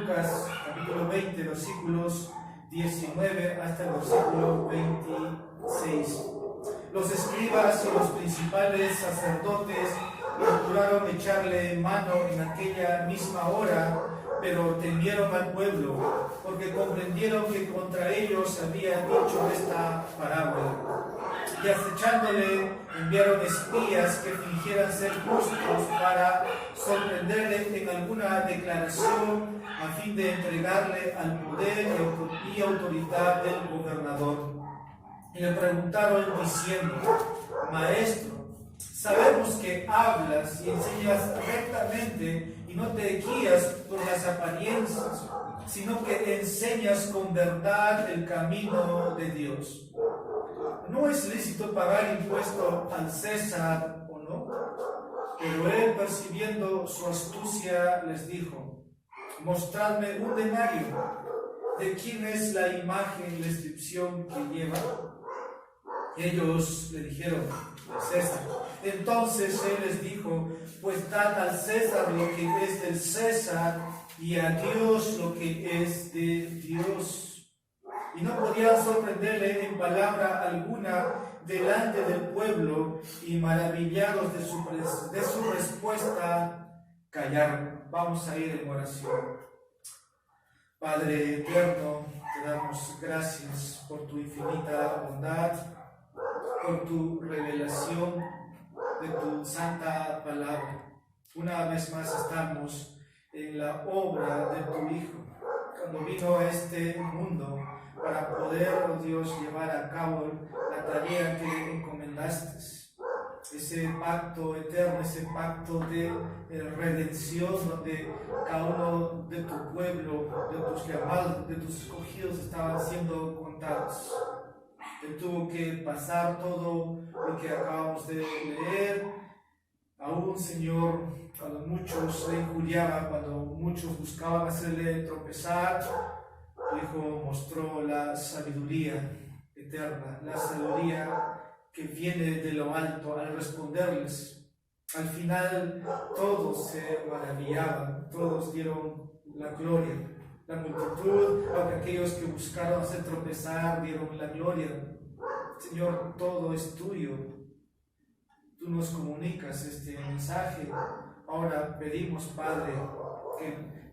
Lucas capítulo 20, versículos 19 hasta el versículo 26. Los escribas y los principales sacerdotes procuraron echarle mano en aquella misma hora, pero temieron al pueblo, porque comprendieron que contra ellos había dicho esta parábola. Y acechándole, enviaron espías que fingieran ser justos para sorprenderle en alguna declaración a fin de entregarle al poder y autoridad del gobernador. Y le preguntaron diciendo: Maestro, sabemos que hablas y enseñas rectamente y no te guías por las apariencias, sino que enseñas con verdad el camino de Dios. ¿No es lícito pagar impuesto al César o no? Pero él, percibiendo su astucia, les dijo: Mostradme un denario. ¿De quién es la imagen y la inscripción que lleva? Ellos le dijeron: de César. Entonces él les dijo: Pues dad al César lo que es del César y a Dios lo que es de Dios. Y no podían sorprenderle en palabra alguna delante del pueblo, y maravillados de su respuesta, callaron. Vamos a ir en oración. Padre eterno, te damos gracias por tu infinita bondad, por tu revelación de tu santa palabra. Una vez más estamos en la obra de tu Hijo, cuando vino a este mundo para poder, oh Dios, llevar a cabo la tarea que le encomendaste. Ese pacto eterno, ese pacto de redención, donde cada uno de tu pueblo, de tus llamados, de tus escogidos estaban siendo contados. Que tuvo que pasar todo lo que acabamos de leer. Aún, Señor, cuando muchos le injuriaban, cuando muchos buscaban hacerle tropezar, tu Hijo mostró la sabiduría eterna, la sabiduría que viene de lo alto al responderles. Al final todos se maravillaban, todos dieron la gloria. La multitud, aunque aquellos que buscaron hacer tropezar, dieron la gloria. Señor, todo es tuyo. Tú nos comunicas este mensaje. Ahora pedimos, Padre,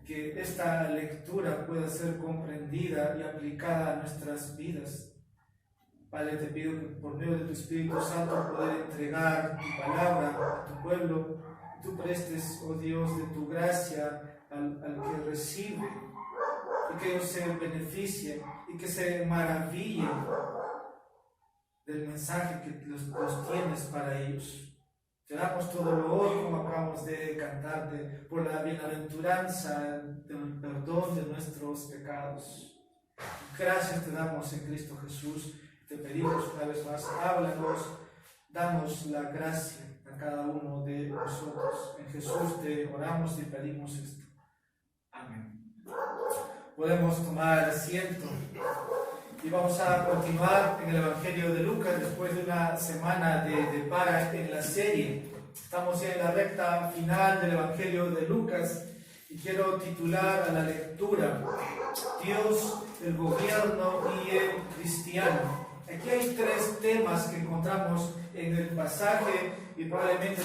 que esta lectura pueda ser comprendida y aplicada a nuestras vidas. Padre, te pido que por medio de tu Espíritu Santo poder entregar tu palabra a tu pueblo. Tú prestes, oh Dios, de tu gracia al que recibe, y que ellos se beneficien y que se maravillen del mensaje que los tienes para ellos. Te damos todo lo hoy, como acabamos de cantarte, por la bienaventuranza del perdón de nuestros pecados. Gracias te damos en Cristo Jesús. Te pedimos una vez más, háblanos, danos la gracia a cada uno de nosotros. En Jesús te oramos y pedimos esto. Amén. Podemos tomar asiento y vamos a continuar en el Evangelio de Lucas después de una semana de para en la serie. Estamos ya en la recta final del Evangelio de Lucas y quiero titular a la lectura: Dios, el gobierno y el cristiano. Aquí hay tres temas que encontramos en el pasaje y probablemente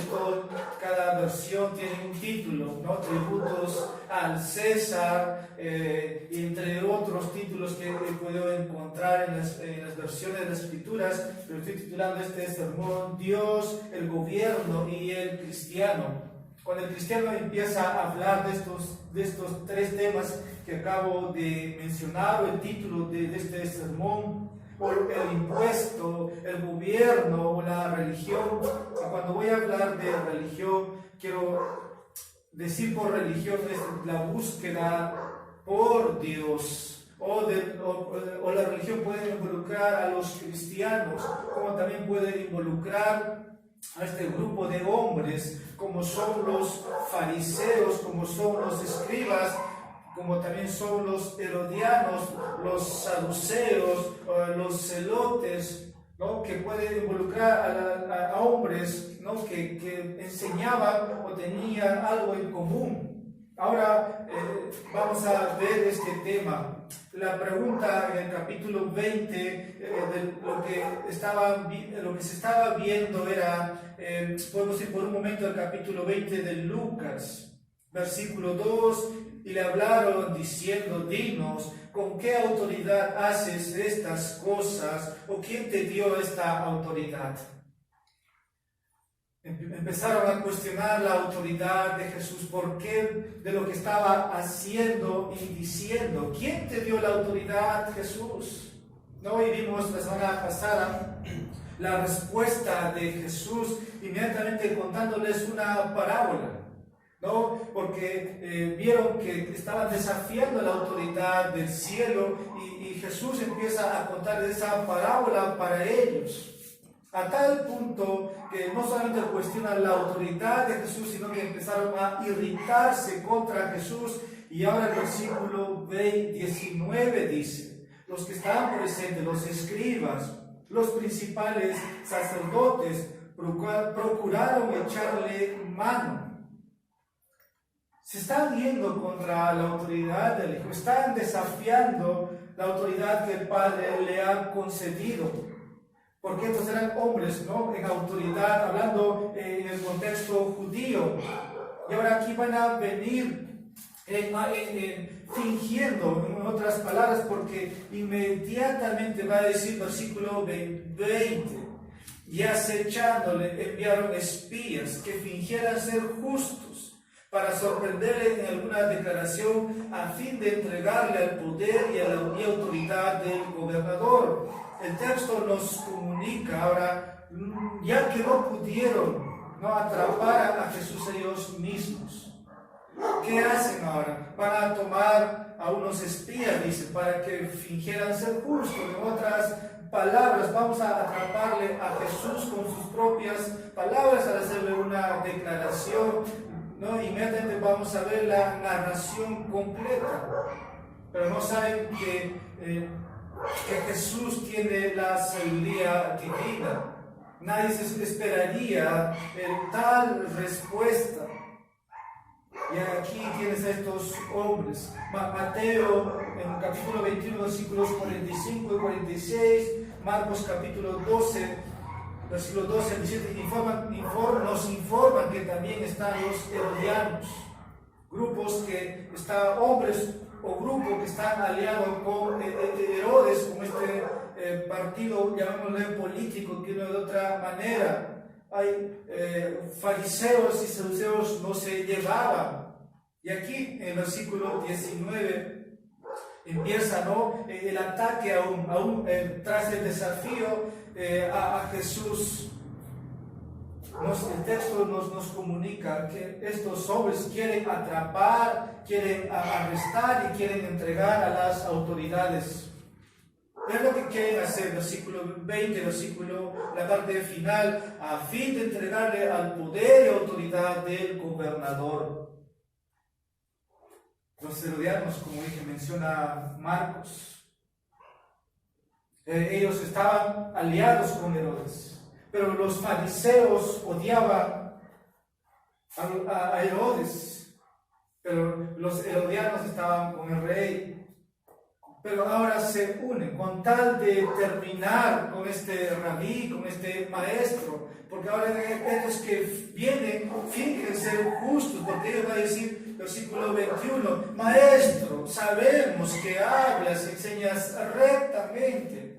cada versión tiene un título, ¿no? Tributos al César, y entre otros títulos que he podido encontrar en las versiones de las Escrituras, pero estoy titulando este sermón: Dios, el gobierno y el cristiano. Cuando el cristiano empieza a hablar de estos tres temas que acabo de mencionar, o el título de este sermón, o el impuesto, el gobierno o la religión. Y cuando voy a hablar de religión, quiero decir por religión es la búsqueda por Dios. O la religión puede involucrar a los cristianos, como también puede involucrar a este grupo de hombres, como son los fariseos, como son los escribas, como también son los herodianos, los saduceos, los celotes, ¿no? Que pueden involucrar a hombres, ¿no? que enseñaban o tenían algo en común. ahora vamos a ver este tema. La pregunta en el capítulo 20 de lo que se estaba viendo era, podemos ir por un momento al capítulo 20 de Lucas, versículo 2, y le hablaron diciendo, dinos, ¿con qué autoridad haces estas cosas? ¿O quién te dio esta autoridad? Empezaron a cuestionar la autoridad de Jesús, por qué de lo que estaba haciendo y diciendo. ¿Quién te dio la autoridad, Jesús? ¿No? Y vimos la semana pasada la respuesta de Jesús inmediatamente contándoles una parábola, ¿no? Porque vieron que estaban desafiando la autoridad del cielo y Jesús empieza a contar esa parábola para ellos. A tal punto que no solamente cuestionan la autoridad de Jesús, sino que empezaron a irritarse contra Jesús. Y ahora el versículo 19 dice, los que estaban presentes, los escribas, los principales sacerdotes, procuraron echarle mano. Se están yendo contra la autoridad del Hijo, están desafiando la autoridad que el Padre le ha concedido. Porque estos eran hombres, ¿no? En autoridad, hablando en el contexto judío. Y ahora aquí van a venir fingiendo, en otras palabras, porque inmediatamente va a decir versículo 20, y acechándole enviaron espías que fingieran ser justos para sorprenderle en alguna declaración a fin de entregarle al poder y autoridad del gobernador. El texto nos comunica ahora, ya que no pudieron atrapar a Jesús ellos mismos. ¿Qué hacen ahora? Van a tomar a unos espías, dice, para que fingieran ser justos. En otras palabras, vamos a atraparle a Jesús con sus propias palabras al hacerle una declaración, ¿no? Inmediatamente vamos a ver la narración completa. Pero no saben que Jesús tiene la sabiduría divina. Nadie se esperaría tal respuesta. Y aquí tienes a estos hombres. Mateo en el capítulo 21, versículos 45 y 46. Marcos capítulo 12, versículo 12 al 17. Nos informan que también están los herodianos. Grupos que están hombres o grupos que están aliados con Herodes, con este partido, llamémosle político, que no de otra manera. Hay fariseos y saduceos no se llevaban. Y aquí en el versículo 19 empieza, ¿no?, el ataque aún tras el desafío a Jesús. El texto nos comunica que estos hombres quieren atrapar, quieren arrestar y quieren entregar a las autoridades. Es lo que quieren hacer, versículo 20, la parte final, a fin de entregarle al poder y autoridad del gobernador. Los herodianos, como dije, menciona Marcos. Ellos estaban aliados con Herodes. Pero los fariseos odiaban a Herodes, pero los herodianos estaban con el rey. Pero ahora se unen con tal de terminar con este rabí, con este maestro, porque ahora estos que vienen fingen ser justos, porque ellos van a decir, versículo 21, maestro, sabemos que hablas y enseñas rectamente,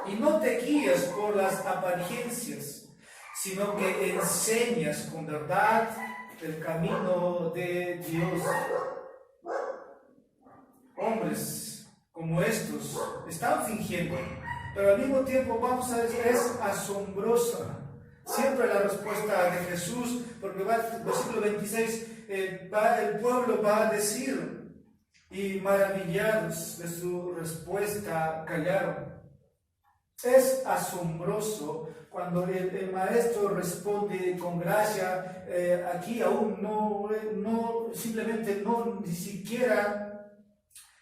y no te guías por las apariencias, sino que enseñas con verdad el camino de Dios. Hombres como estos están fingiendo, pero al mismo tiempo vamos a decir, es asombrosa siempre la respuesta de Jesús, porque va el versículo 26, el pueblo va a decir, y maravillados de su respuesta callaron. Es asombroso cuando el maestro responde con gracia. Aquí aún ni siquiera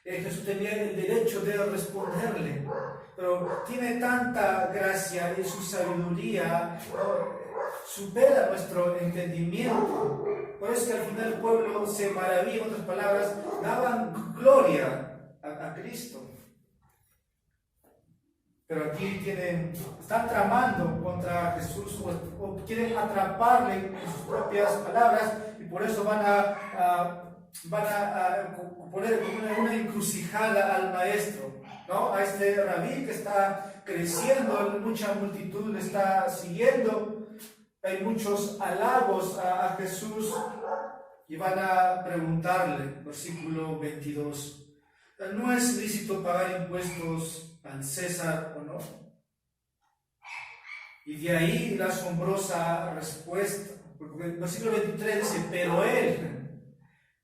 Jesús tenía el derecho de responderle, pero tiene tanta gracia y su sabiduría, supera nuestro entendimiento. Por eso que al final el pueblo se maravilla, en otras palabras, daban gloria a Cristo. Pero aquí están tramando contra Jesús o quieren atraparle en sus propias palabras, y por eso van a poner como una encrucijada al maestro, ¿no? A este rabí que está creciendo, mucha multitud le está siguiendo, hay muchos halagos a Jesús, y van a preguntarle, versículo 22, ¿no es lícito pagar impuestos al César o no? Y de ahí la asombrosa respuesta, porque el versículo 23 dice,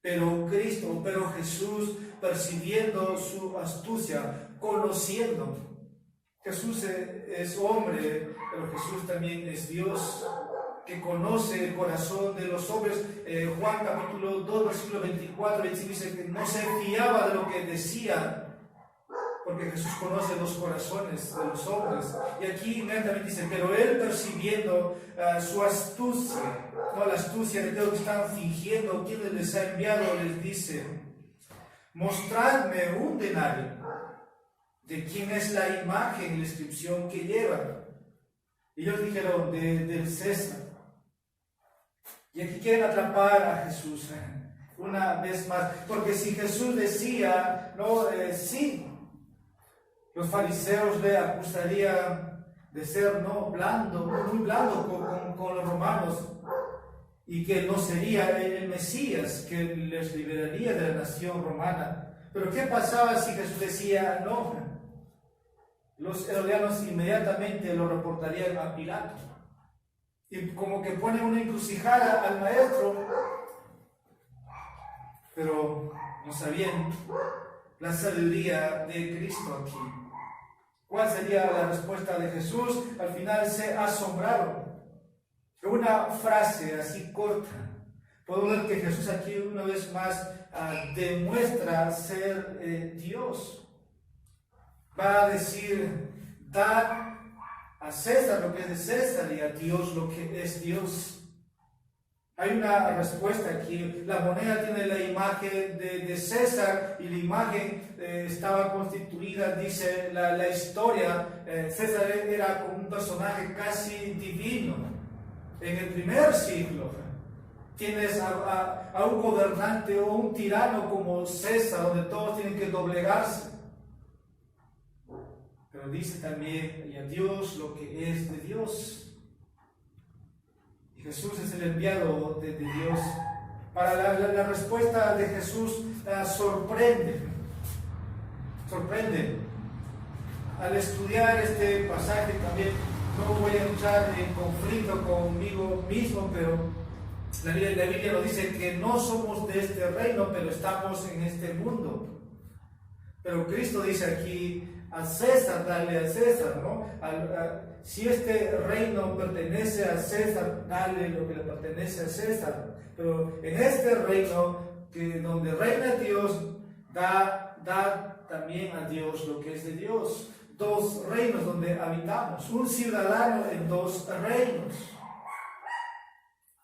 pero Cristo, pero Jesús, percibiendo su astucia, conociendo, Jesús es hombre, pero Jesús también es Dios, que conoce el corazón de los hombres. Juan capítulo 2, versículo 24, 25 dice que no se fiaba de lo que decía, porque Jesús conoce los corazones de los hombres. Y aquí inmediatamente dice, pero él percibiendo su astucia, no la astucia de lo que están fingiendo, quienes les ha enviado, les dice, mostradme un denario de quién es la imagen y la inscripción que lleva. Y ellos dijeron, del César. Y aquí quieren atrapar a Jesús una vez más, porque si Jesús decía, no, sí, los fariseos le acusarían de ser blando, muy blando con los romanos, y que no sería el Mesías que les liberaría de la nación romana. Pero ¿qué pasaba si Jesús decía no? Los herodianos inmediatamente lo reportarían a Pilato, y como que ponen una encrucijada al maestro, pero no sabían la sabiduría de Cristo aquí. ¿Cuál sería la respuesta de Jesús? Al final se asombraron. Una frase así corta. Podemos ver que Jesús aquí una vez más demuestra ser Dios. Va a decir, dad a César lo que es de César y a Dios lo que es Dios. Hay una respuesta aquí. La moneda tiene la imagen de César, y la imagen estaba constituida, dice la historia, César era como un personaje casi divino. En el primer siglo tienes a un gobernante o un tirano como César, donde todos tienen que doblegarse. Pero dice también, y a Dios lo que es de Dios. Y Jesús es el enviado de Dios. Para la respuesta de Jesús sorprende. Al estudiar este pasaje también, no voy a entrar en conflicto conmigo mismo, pero la Biblia nos dice que no somos de este reino, pero estamos en este mundo. Pero Cristo dice aquí, a César, dale a César, ¿no? Si este reino pertenece a César, dale lo que le pertenece a César. Pero en este reino, donde reina Dios, da también a Dios lo que es de Dios. Dos reinos donde habitamos, un ciudadano en dos reinos.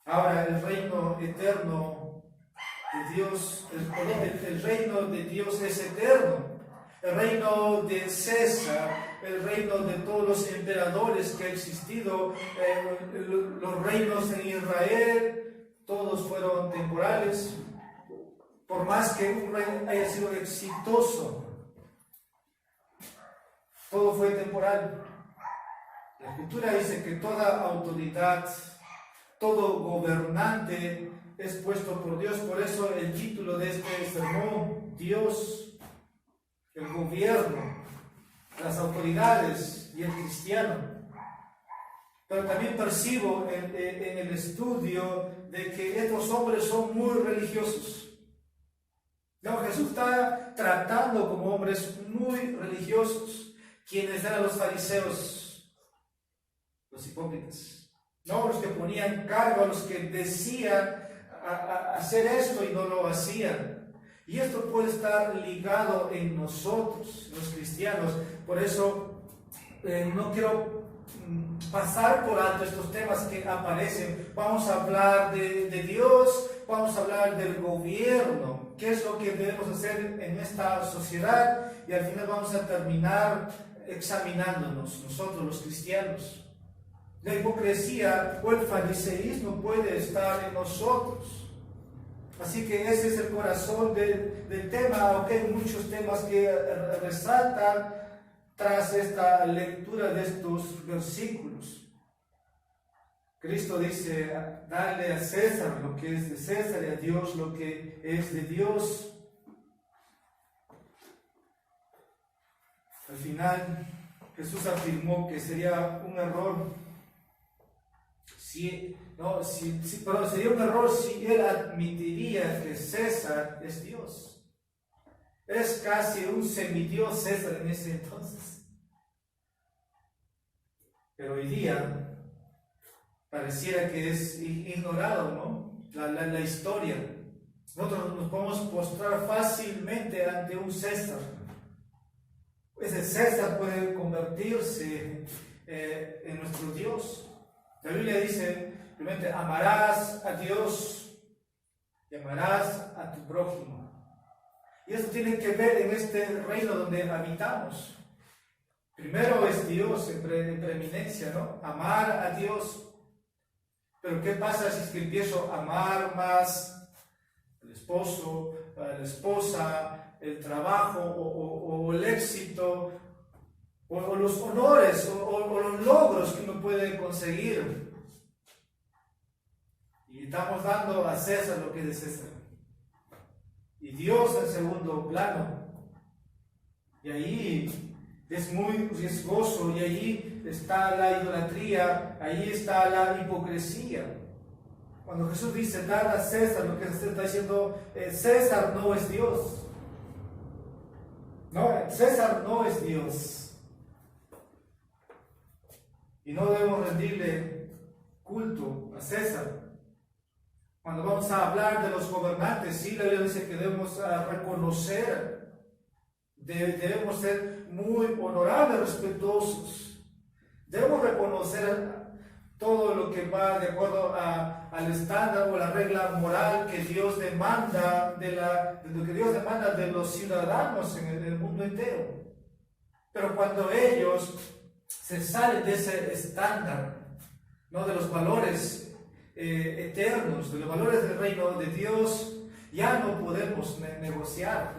Ahora el reino eterno de Dios, el reino de Dios es eterno. El reino de César, el reino de todos los emperadores que han existido, los reinos en Israel, todos fueron temporales. Por más que un rey haya sido exitoso, todo fue temporal. La Escritura dice que toda autoridad, todo gobernante es puesto por Dios. Por eso el título de este sermón, Dios, el gobierno, las autoridades y el cristiano. Pero también percibo en el estudio de que estos hombres son muy religiosos. No, Jesús está tratando como hombres muy religiosos. ¿Quiénes eran los fariseos? Los hipócritas. No, los que ponían cargo, los que decían hacer esto y no lo hacían. Y esto puede estar ligado en nosotros, los cristianos. Por eso no quiero pasar por alto estos temas que aparecen. Vamos a hablar de Dios, vamos a hablar del gobierno, qué es lo que debemos hacer en esta sociedad, y al final vamos a terminar examinándonos nosotros los cristianos. La hipocresía o el fariseísmo puede estar en nosotros. Así que ese es el corazón del tema, aunque hay muchos temas que resaltan tras esta lectura de estos versículos. Cristo dice, dale a César lo que es de César y a Dios lo que es de Dios. Al final, Jesús afirmó que sería un error sería un error si él admitiría que César es Dios. Es casi un semidios César en ese entonces. Pero hoy día pareciera que es ignorado, ¿no? La historia. Nosotros nos podemos postrar fácilmente ante un César. Ese César puede convertirse en nuestro Dios. La Biblia dice, simplemente amarás a Dios y amarás a tu prójimo. Y eso tiene que ver en este reino donde habitamos. Primero es Dios en preeminencia, ¿no? Amar a Dios. Pero ¿qué pasa si es que empiezo a amar más al esposo, a la esposa, el trabajo o el éxito, o los honores o los logros que uno puede conseguir? Y estamos dando a César lo que es de César y Dios en segundo plano, y ahí es muy riesgoso, y allí está la idolatría, ahí está la hipocresía. Cuando Jesús dice dar a César lo que se está diciendo, César no es Dios. No, César no es Dios. Y no debemos rendirle culto a César. Cuando vamos a hablar de los gobernantes, sí, la Biblia dice que debemos reconocer, debemos ser muy honorables, respetuosos. Debemos reconocer todo lo que va de acuerdo al estándar o la regla moral que Dios demanda de lo que Dios demanda de los ciudadanos en el mundo entero. Pero cuando ellos se salen de ese estándar, ¿no?, de los valores eternos, de los valores del reino de Dios, ya no podemos negociar.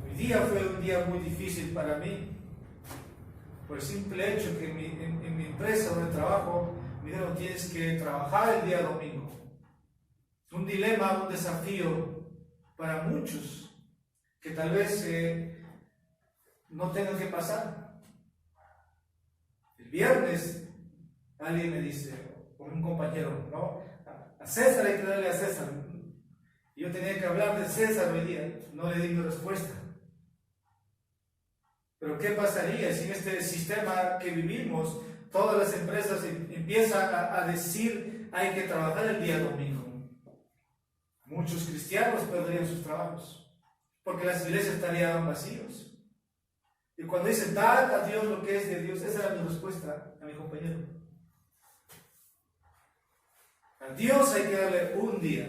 Hoy día fue un día muy difícil para mí, por el simple hecho que en mi empresa donde trabajo me dijeron: tienes que trabajar el día domingo. Un dilema, un desafío para muchos que tal vez no tengan que pasar. El viernes alguien me dice, o un compañero, ¿no?, a César hay que darle a César. Y yo tenía que hablar de César hoy día, no le di mi respuesta. Pero ¿qué pasaría si en este sistema que vivimos todas las empresas empiezan a decir hay que trabajar el día domingo? Muchos cristianos perderían sus trabajos, porque las iglesias estarían vacíos. Y cuando dicen dad a Dios lo que es de Dios, esa era mi respuesta a mi compañero. A Dios hay que darle un día.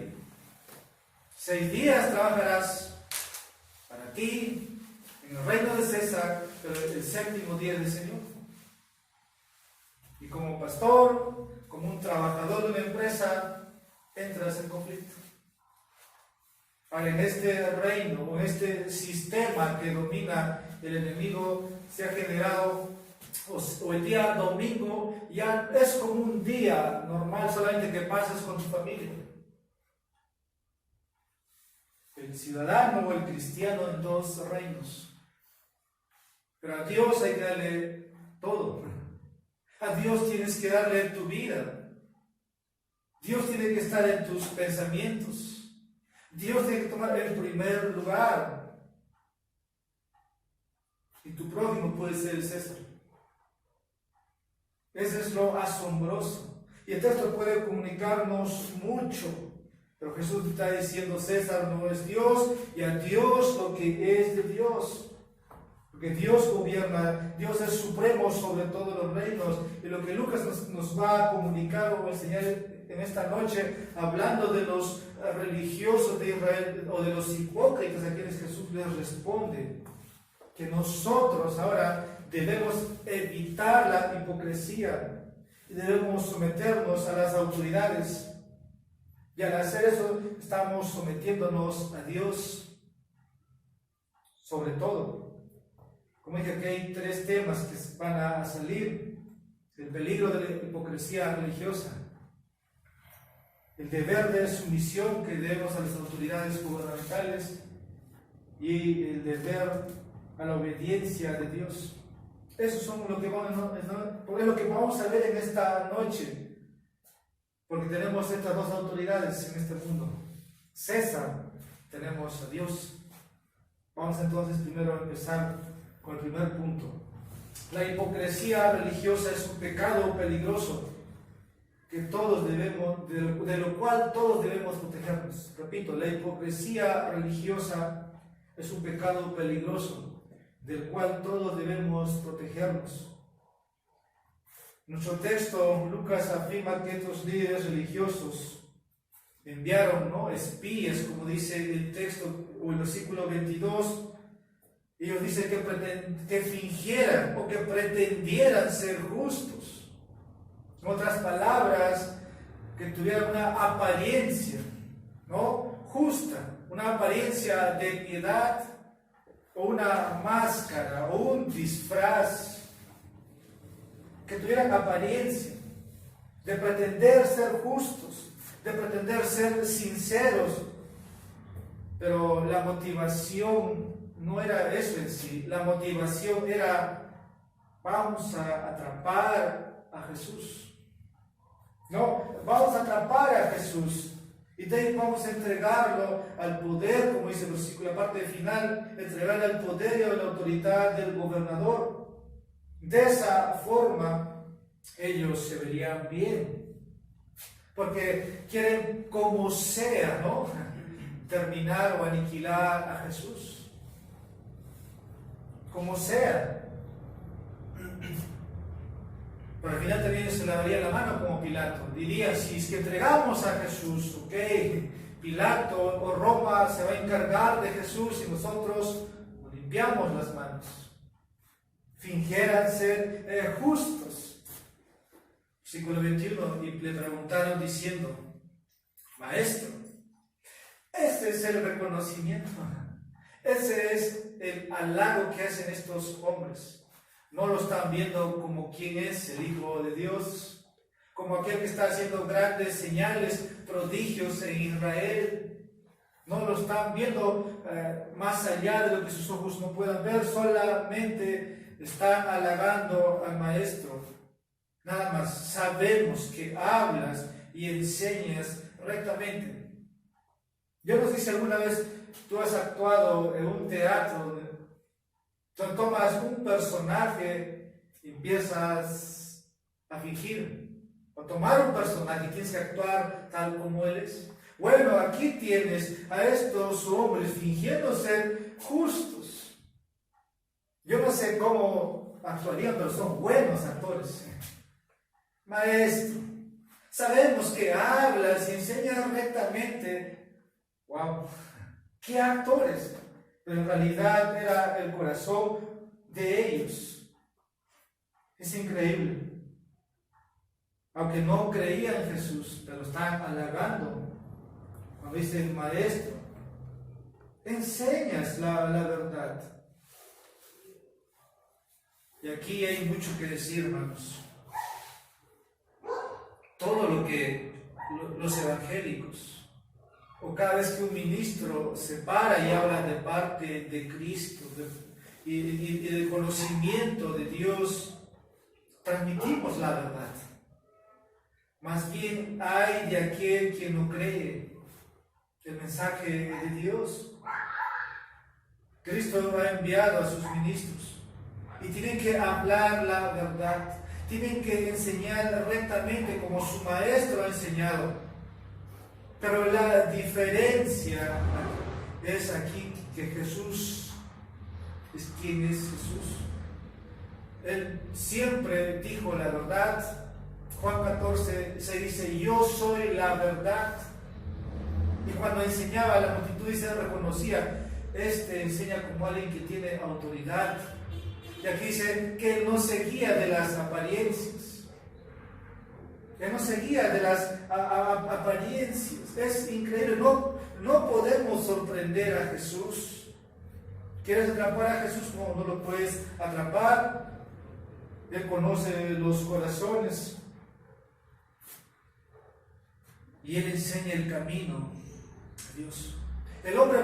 6 días trabajarás para ti en el reino de César, pero el 7º día del Señor. Y como pastor, como un trabajador de una empresa, entras en conflicto. Ahora, en este reino, o en este sistema que domina el enemigo, se ha generado, o el día domingo ya es como un día normal, solamente que pasas con tu familia. El ciudadano o el cristiano en 2 reinos. Pero a Dios hay que darle todo. A Dios tienes que darle tu vida. Dios tiene que estar en tus pensamientos. Dios tiene que tomar el primer lugar. Y tu prójimo puede ser el César. Eso es lo asombroso. Y el texto puede comunicarnos mucho. Pero Jesús está diciendo: César no es Dios, y a Dios lo que es de Dios. Porque Dios gobierna, Dios es supremo sobre todos los reinos. Y lo que Lucas nos va a comunicar o enseñar en esta noche, hablando de los religiosos de Israel o de los hipócritas a quienes Jesús les responde, que nosotros ahora debemos evitar la hipocresía y debemos someternos a las autoridades. Y al hacer eso estamos sometiéndonos a Dios sobre todo. Como dije, aquí hay 3 temas que van a salir: el peligro de la hipocresía religiosa, el deber de sumisión que debemos a las autoridades gubernamentales y el deber a la obediencia de Dios. Eso es lo que vamos a ver en esta noche, porque tenemos estas 2 autoridades en este mundo: César, tenemos a Dios. Vamos entonces primero a empezar con el primer punto. La hipocresía religiosa es un pecado peligroso que todos debemos, de lo cual todos debemos protegernos. Repito, la hipocresía religiosa es un pecado peligroso del cual todos debemos protegernos. Nuestro texto, Lucas afirma que estos líderes religiosos enviaron, espías, como dice el texto o el versículo 22. Ellos dicen que fingieran o que pretendieran ser justos. En otras palabras, que tuvieran una apariencia, justa, una apariencia de piedad, o una máscara, o un disfraz, que tuvieran apariencia de pretender ser justos, de pretender ser sinceros, pero la motivación no era eso en sí. La motivación era: vamos a atrapar a Jesús. Vamos a atrapar a Jesús y de ahí vamos a entregarlo al poder, como dice el versículo, la parte final, entregarle al poder y a la autoridad del gobernador. De esa forma ellos se verían bien, porque quieren como sea, terminar o aniquilar a Jesús. Como sea. Pero al final también se lavaría la mano como Pilato. Diría: si es que entregamos a Jesús, Pilato o Roma se va a encargar de Jesús y nosotros limpiamos las manos. Fingieran ser justos. Versículo 21, y le preguntaron diciendo: Maestro, este es el reconocimiento, ese es el halago que hacen estos hombres. No lo están viendo como quien es el Hijo de Dios, como aquel que está haciendo grandes señales, prodigios en Israel. No lo están viendo más allá de lo que sus ojos no puedan ver, solamente están halagando al Maestro. Nada más, sabemos que hablas y enseñas rectamente. Yo no sé si alguna vez tú has actuado en un teatro. Entonces tomas un personaje y empiezas a fingir, o tomar un personaje y tienes que actuar tal como él es. Bueno, aquí tienes a estos hombres fingiendo ser justos. Yo no sé cómo actuarían, pero son buenos actores. Maestro, sabemos que hablas y enseñas rectamente. ¡Wow! ¡Qué actores! Pero en realidad era el corazón de ellos. Es increíble. Aunque no creían en Jesús, pero están halagando. Cuando dice: Maestro, enseñas la verdad. Y aquí hay mucho que decir, hermanos. Todo lo que los evangélicos, o cada vez que un ministro se para y habla de parte de Cristo y del conocimiento de Dios, transmitimos la verdad. Más bien hay de aquel que no cree el mensaje de Dios. Cristo ha enviado a sus ministros y tienen que hablar la verdad, tienen que enseñar rectamente como su maestro ha enseñado. Pero la diferencia es aquí que Jesús es quién es Jesús. Él siempre dijo la verdad. Juan 14 se dice: yo soy la verdad. Y cuando enseñaba a la multitud y se reconocía, enseña como alguien que tiene autoridad. Y aquí dice que él no se guía de las apariencias. Él no se guía de las apariencias. Es increíble. No podemos sorprender a Jesús. ¿Quieres atrapar a Jesús? No lo puedes atrapar. Él conoce los corazones. Y Él enseña el camino a Dios. El hombre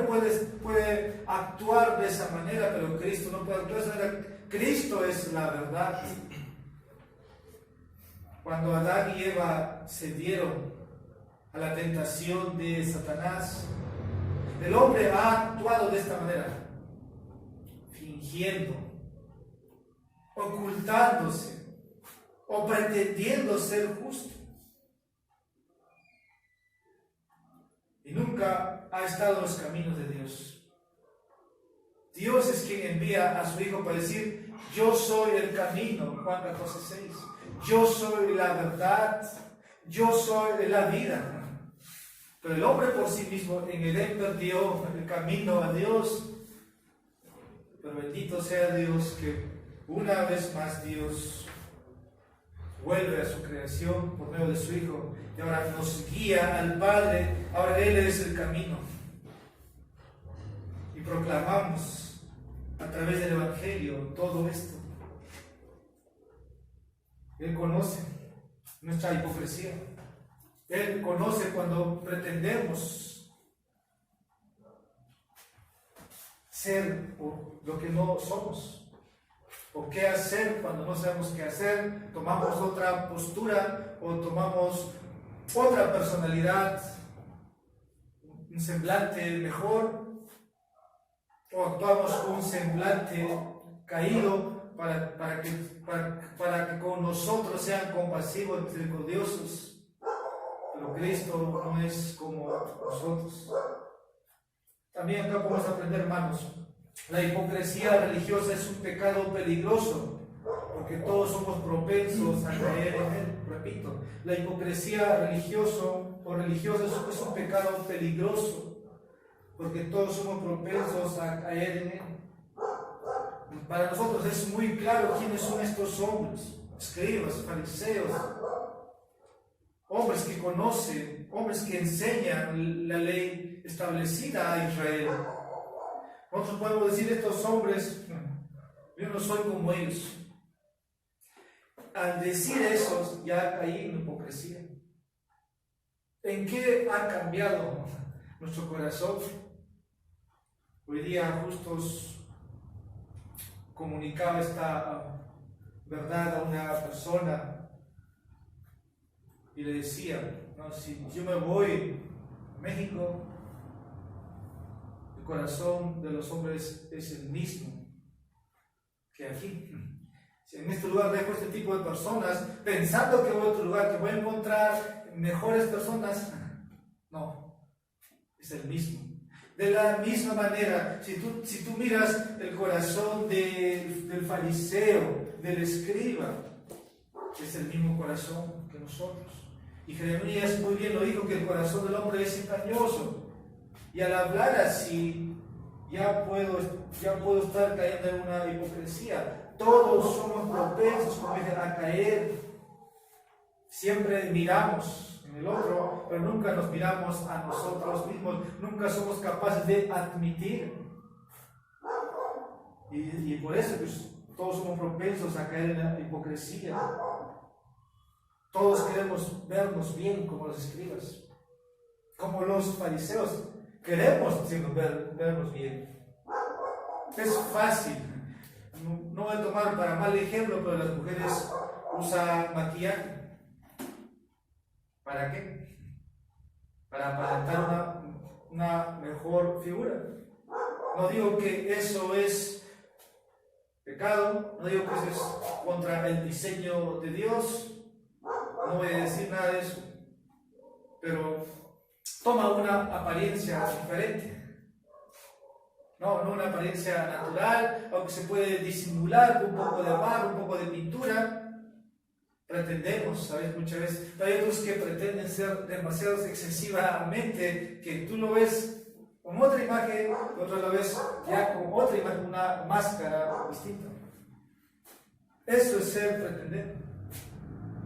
puede actuar de esa manera, pero Cristo no puede actuar de esa manera. Cristo es la verdad. Cuando Adán y Eva cedieron a la tentación de Satanás, el hombre ha actuado de esta manera, fingiendo, ocultándose o pretendiendo ser justo. Y nunca ha estado en los caminos de Dios. Dios es quien envía a su Hijo para decir: yo soy el camino, Juan 14:6. Yo soy la verdad, yo soy la vida. Pero el hombre por sí mismo en Edén perdió el camino a Dios. Pero bendito sea Dios que una vez más Dios vuelve a su creación por medio de su Hijo y ahora nos guía al Padre. Ahora Él es el camino y proclamamos a través del Evangelio todo esto. Él conoce nuestra hipocresía. Él conoce cuando pretendemos ser lo que no somos. O qué hacer cuando no sabemos qué hacer. Tomamos otra postura o tomamos otra personalidad, un semblante mejor, o actuamos con un semblante caído para que con nosotros sean compasivos, misericordiosos. Pero Cristo no es como nosotros. También acá podemos aprender, hermanos, la hipocresía religiosa es un pecado peligroso, porque todos somos propensos a caer en él. Repito, la hipocresía religiosa es un pecado peligroso, porque todos somos propensos a caer en él. Para nosotros es muy claro quiénes son estos hombres: escribas, fariseos, hombres que conocen, hombres que enseñan la ley establecida a Israel. Nosotros podemos decir: estos hombres, yo no soy como ellos. Al decir eso, ya caí en hipocresía. ¿En qué ha cambiado nuestro corazón? Hoy día Justos comunicaba esta verdad a una persona y le decía: no, si yo me voy a México, el corazón de los hombres es el mismo que aquí. Si en este lugar dejo este tipo de personas pensando que voy a otro lugar, que voy a encontrar mejores personas, no, es el mismo. De la misma manera, si tú miras el corazón del fariseo, del escriba, es el mismo corazón que nosotros. Y Jeremías muy bien lo dijo, que el corazón del hombre es engañoso. Y al hablar así, ya puedo estar cayendo en una hipocresía. Todos somos propensos, como dije, a caer. Siempre miramos en el otro, pero nunca nos miramos a nosotros mismos. Nunca somos capaces de admitir. Y por eso pues, todos somos propensos a caer en la hipocresía. Todos queremos vernos bien como los escribas, como los fariseos. Queremos vernos bien. Es fácil. No voy a tomar para mal ejemplo, pero las mujeres usan maquillaje. ¿Para qué? Para aparentar una mejor figura. No digo que eso es pecado, no digo que eso es contra el diseño de Dios, no voy a decir nada de eso, pero toma una apariencia diferente. No una apariencia natural, aunque se puede disimular con un poco de barro, un poco de pintura. Pretendemos, ¿sabes? Muchas veces, pero hay otros que pretenden ser demasiado excesivamente, que tú lo ves con otra imagen, otro lo ves ya con otra imagen, una máscara distinta. Eso es ser pretender.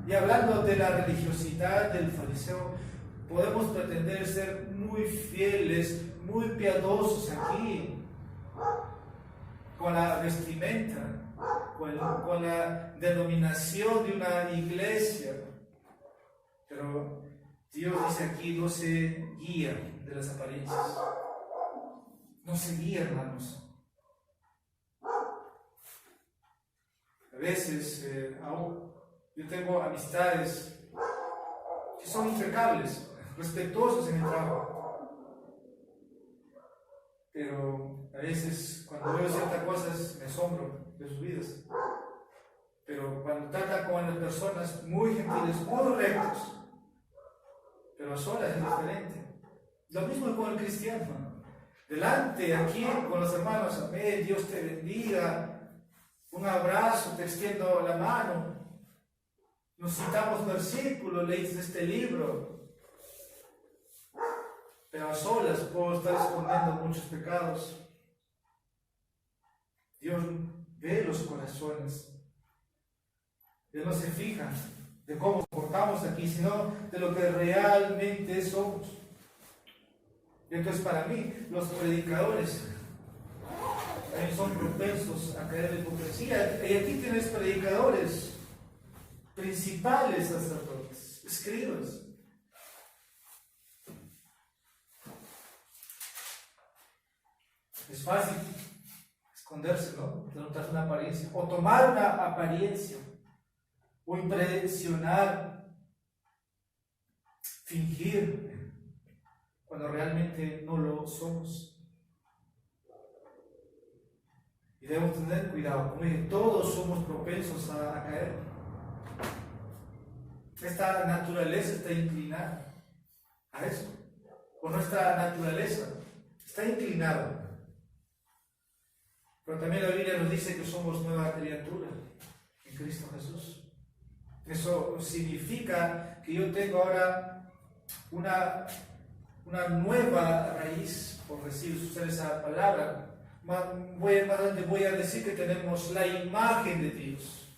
Y hablando de la religiosidad del fariseo, podemos pretender ser muy fieles, muy piadosos aquí, con la vestimenta, con la denominación de una iglesia. Pero Dios dice aquí, no se guía de las apariencias. No se guía, hermanos. A veces, yo tengo amistades que son impecables, respetuosos en el trabajo. Pero a veces cuando veo ciertas cosas me asombro de sus vidas. Pero cuando tratan con las personas muy gentiles, muy rectos, pero a solas es diferente. Lo mismo con el cristiano. Delante, aquí, con los hermanos, amén, Dios te bendiga, un abrazo, te extiendo la mano. Nos citamos versículos, leíste este libro. Pero a solas puedo estar escondiendo muchos pecados. Dios ve los corazones. Dios no se fija de cómo nos portamos aquí, sino de lo que realmente somos. Y entonces para mí, los predicadores también son propensos a caer en hipocresía. Y aquí tienes predicadores, principales sacerdotes, escribas. Es fácil esconderse, ¿no? Tras una apariencia, o tomar una apariencia, o impresionar, fingir, cuando realmente no lo somos. Y debemos tener cuidado, como dije, todos somos propensos a caer. Esta naturaleza está inclinada a eso, o nuestra naturaleza está inclinada. Pero también la Biblia nos dice que somos nueva criatura en Cristo Jesús. Eso significa que yo tengo ahora una nueva raíz, por usar esa palabra. Más adelante voy a decir que tenemos la imagen de Dios.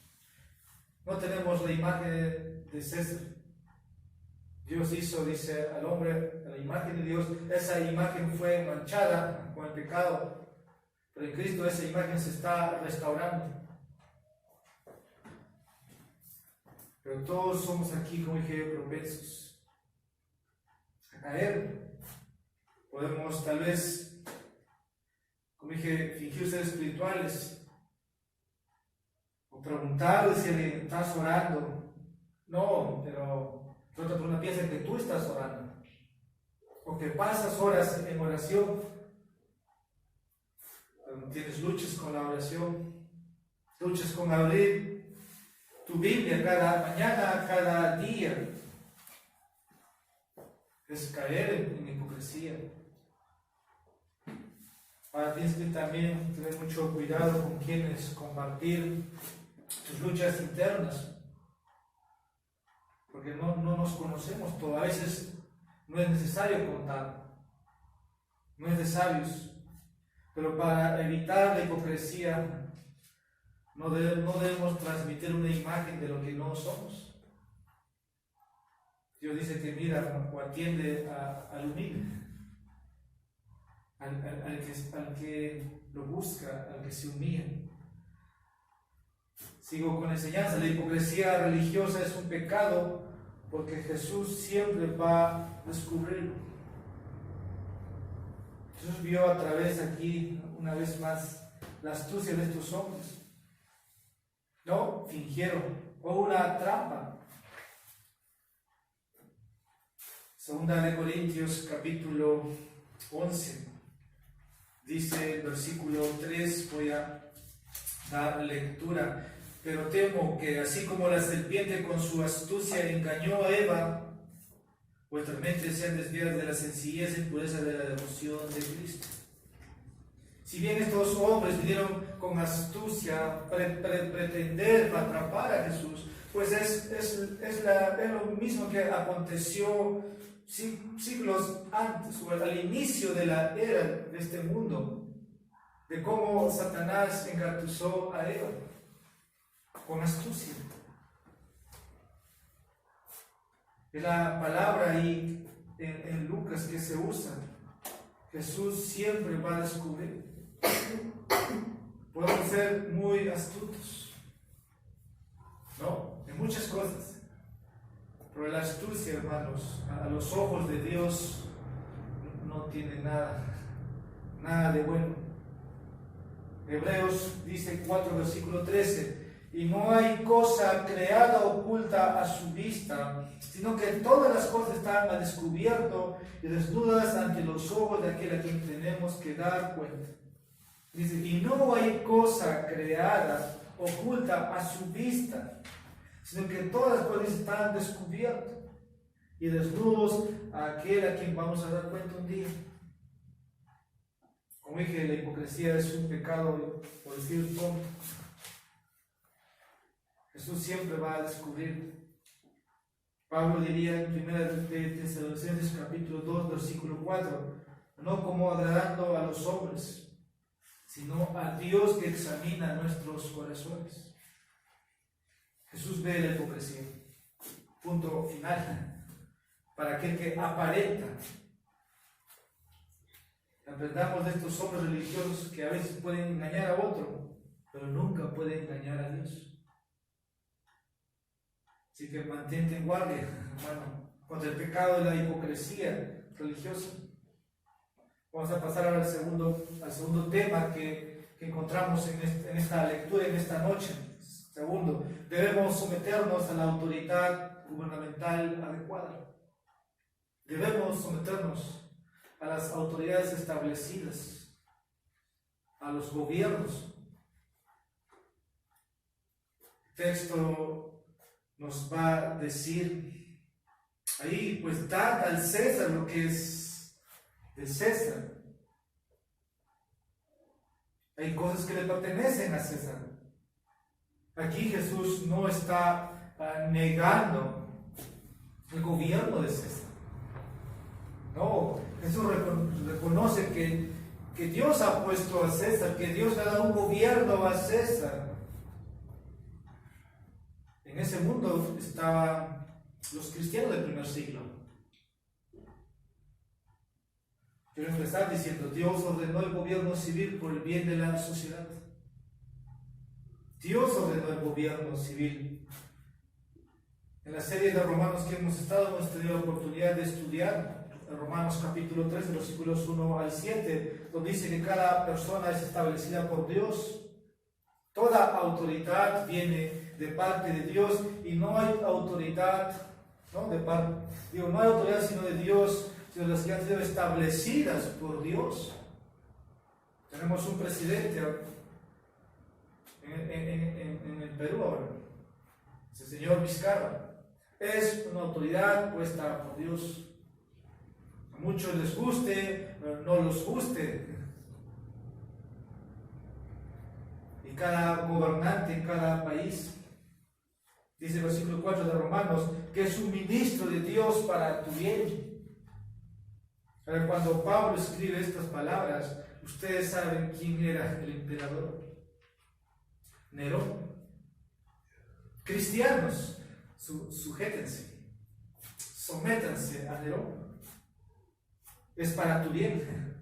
No tenemos la imagen de César. Dios hizo, dice al hombre, a la imagen de Dios. Esa imagen fue manchada con el pecado. Pero en Cristo esa imagen se está restaurando. Pero todos somos aquí, como dije, propensos a caer. Podemos tal vez, como dije, fingir ser espirituales. O preguntar si estás orando. No, pero la otra persona piensa que tú estás orando. O que pasas horas en oración. Tienes luchas con la oración, luchas con abrir tu Biblia cada mañana, cada día. Es caer en hipocresía. Ahora tienes que también tener mucho cuidado con quienes compartir tus luchas internas, porque no nos conocemos todos. A veces no es necesario contar, no es de sabios. Pero para evitar la hipocresía, no debemos transmitir una imagen de lo que no somos. Dios dice que mira o atiende al humilde, al que lo busca, al que se humilla. Sigo con la enseñanza. La hipocresía religiosa es un pecado porque Jesús siempre va a descubrirlo. Jesús vio a través aquí, una vez más, la astucia de estos hombres. No, fingieron, o una trampa. Segunda de Corintios, capítulo 11, dice el versículo 3, voy a dar lectura. Pero temo que así como la serpiente con su astucia engañó a Eva, vuestras mentes sean desviadas de la sencillez y pureza de la devoción de Cristo. Si bien estos hombres vinieron con astucia pretender atrapar a Jesús, pues es lo mismo que aconteció siglos antes, o al inicio de la era de este mundo, de cómo Satanás engatusó a Eva con astucia. Es la palabra ahí en Lucas que se usa. Jesús siempre va a descubrir. Podemos ser muy astutos, ¿no? En muchas cosas. Pero la astucia, hermanos, a los ojos de Dios no tiene nada de bueno. Hebreos dice 4, versículo 13, y no hay cosa creada oculta a su vista, sino que todas las cosas están a descubierto y desnudas ante los ojos de aquel a quien tenemos que dar cuenta. Dice, y no hay cosa creada oculta a su vista, sino que todas las cosas están descubiertas y desnudos a aquel a quien vamos a dar cuenta un día. Como dije, la hipocresía es un pecado, por decir tonto. Jesús siempre va a descubrir. Pablo diría en 1 Tesalonicenses capítulo 2, versículo 4, no como agradando a los hombres, sino a Dios que examina nuestros corazones. Jesús ve la hipocresía. Punto final. Para aquel que aparenta. Aprendamos de estos hombres religiosos que a veces pueden engañar a otro, pero nunca pueden engañar a Dios. Así que mantente en guardia, hermano, contra el pecado de la hipocresía religiosa. Vamos a pasar ahora al segundo tema que encontramos en esta lectura, en esta noche. Segundo, debemos someternos a la autoridad gubernamental adecuada. Debemos someternos a las autoridades establecidas, a los gobiernos. El texto nos va a decir ahí, pues dad al César lo que es del César. Hay cosas que le pertenecen a César. Aquí Jesús no está negando el gobierno de César. No, Jesús reconoce que Dios ha puesto a César, que Dios le ha dado un gobierno a César. En ese mundo estaban los cristianos del primer siglo. Quiero empezar diciendo, Dios ordenó el gobierno civil por el bien de la sociedad. Dios ordenó el gobierno civil. En la serie de Romanos que hemos tenido la oportunidad de estudiar, en Romanos capítulo 3, versículos 1 al 7, donde dice que cada persona es establecida por Dios. Toda autoridad viene de parte de Dios y no hay autoridad, no hay autoridad sino de Dios, sino las que han sido establecidas por Dios. Tenemos un presidente en el Perú ahora, es el señor Vizcarra. Es una autoridad puesta por Dios. A muchos les guste, no los guste. Y cada gobernante en cada país, dice el versículo 4 de Romanos, que es un ministro de Dios para tu bien. Pero cuando Pablo escribe estas palabras, ustedes saben quién era el emperador. Nerón. Cristianos, sujétense, sométanse a Nerón. Es para tu bien.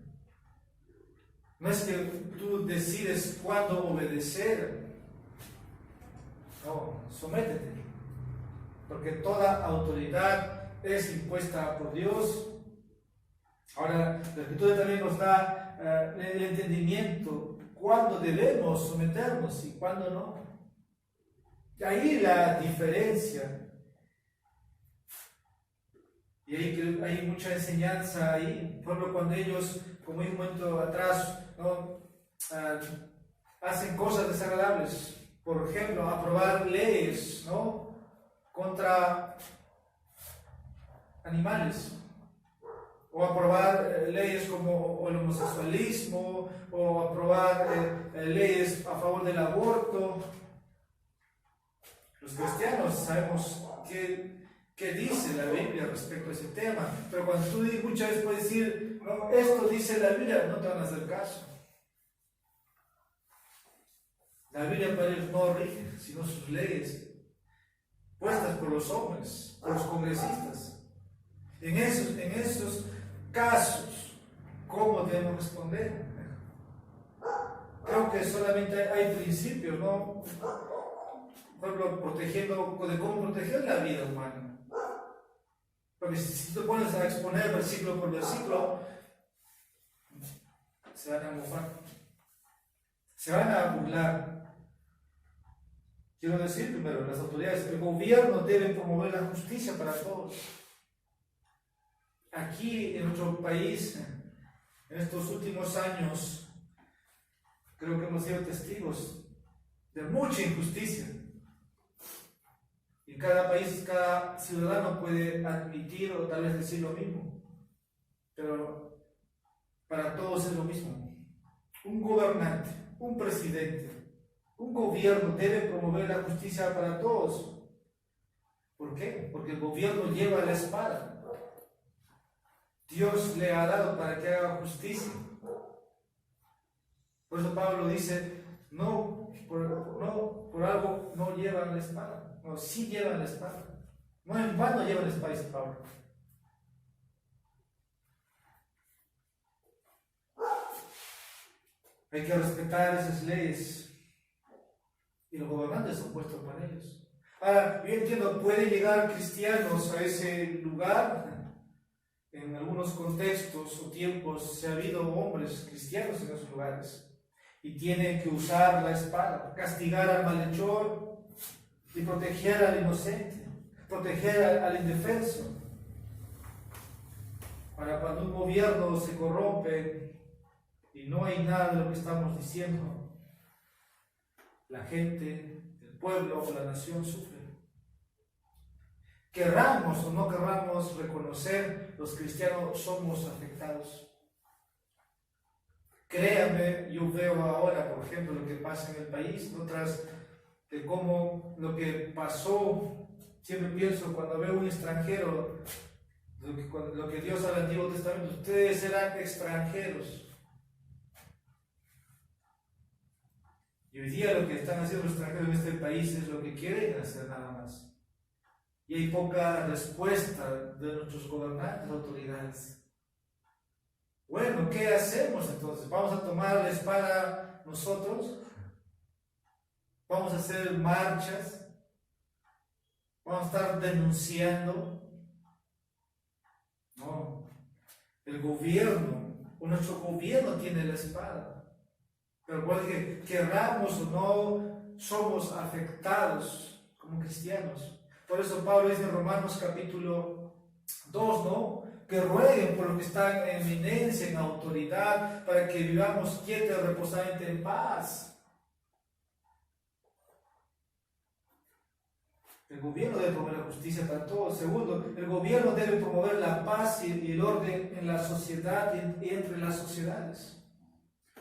No es que tú decides cuándo obedecer. No, sométete. Porque toda autoridad es impuesta por Dios. Ahora, la Escritura también nos da el entendimiento cuándo debemos someternos y cuándo no. Ahí la diferencia. Y ahí hay mucha enseñanza ahí. Por ejemplo, cuando ellos, como un momento atrás, ¿no? Hacen cosas desagradables. Por ejemplo, aprobar leyes, ¿no? Contra animales. o aprobar leyes como el homosexualismo, o aprobar leyes a favor del aborto. Los cristianos sabemos qué dice la Biblia respecto a ese tema, pero cuando tú muchas veces puedes decir, no, esto dice la Biblia, no te van a hacer caso. La Biblia para ellos no rige, sino sus leyes, puestas por los hombres, por los congresistas. En esos casos, ¿cómo debemos responder? Creo que solamente hay principios, ¿no? Por ejemplo, de cómo proteger la vida humana. Porque si te pones a exponer versículo por versículo, se van a mofar, se van a burlar. Quiero decir primero, las autoridades, el gobierno debe promover la justicia para todos. Aquí en nuestro país, en estos últimos años, creo que hemos sido testigos de mucha injusticia. Y cada país, cada ciudadano puede admitir o tal vez decir lo mismo. Pero para todos es lo mismo. Un gobernante, un presidente, un gobierno debe promover la justicia para todos. ¿Por qué? Porque el gobierno lleva la espada. Dios le ha dado para que haga justicia. Por eso Pablo dice, no por algo no llevan la espada. No, sí llevan la espada. No en vano llevan la espada, dice Pablo. Hay que respetar esas leyes. Y los gobernantes son puestos para ellos. Ahora, yo entiendo, pueden llegar cristianos a ese lugar. En algunos contextos o tiempos se ha habido hombres cristianos en esos lugares. Y tienen que usar la espada, castigar al malhechor y proteger al inocente, proteger al indefenso. Para cuando un gobierno se corrompe y no hay nada de lo que estamos diciendo, la gente, el pueblo o la nación sufre. Querramos o no querramos reconocer, los cristianos somos afectados. Créanme, yo veo ahora, por ejemplo, lo que pasa en el país, otras de cómo lo que pasó, siempre pienso cuando veo un extranjero, lo que Dios habla en el Antiguo Testamento, ustedes eran extranjeros. Y hoy día lo que están haciendo los extranjeros en este país es lo que quieren hacer nada más. Y hay poca respuesta de nuestros gobernantes, autoridades. Bueno, ¿qué hacemos entonces? ¿Vamos a tomar la espada nosotros? ¿Vamos a hacer marchas? ¿Vamos a estar denunciando? No. El gobierno, o nuestro gobierno tiene la espada. Pero porque querramos o no, somos afectados como cristianos. Por eso Pablo dice en Romanos capítulo 2, ¿no? Que rueguen por los que están en eminencia, en autoridad, para que vivamos quietos y reposadamente en paz. El gobierno debe promover la justicia para todos. Segundo, el gobierno debe promover la paz y el orden en la sociedad y entre las sociedades.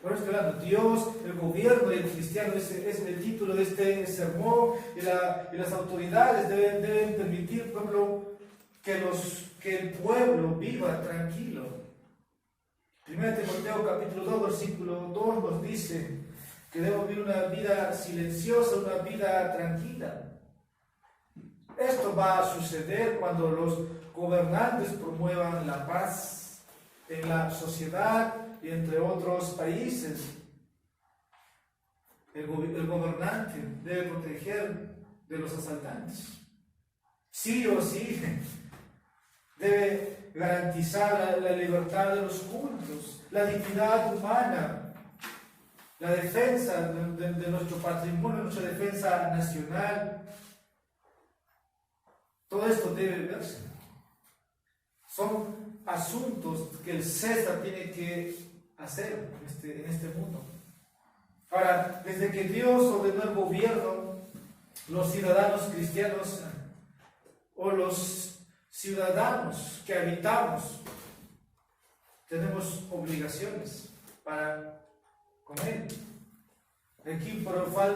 Por eso estoy hablando, Dios, el gobierno y el cristiano, ese es el título de este sermón, y las autoridades deben permitir, por ejemplo, que el pueblo viva tranquilo. 1 Timoteo capítulo 2, versículo 2 nos dice que debemos vivir una vida silenciosa, una vida tranquila. Esto va a suceder cuando los gobernantes promuevan la paz en la sociedad y entre otros países. El gobernante debe proteger de los asaltantes. Sí o sí, debe garantizar la libertad de los cultos, la dignidad humana, la defensa de nuestro patrimonio, nuestra defensa nacional. Todo esto debe verse. Son asuntos que el César tiene que hacer en este mundo. Ahora, desde que Dios ordenó el gobierno, los ciudadanos cristianos o los ciudadanos que habitamos tenemos obligaciones para con Él. Aquí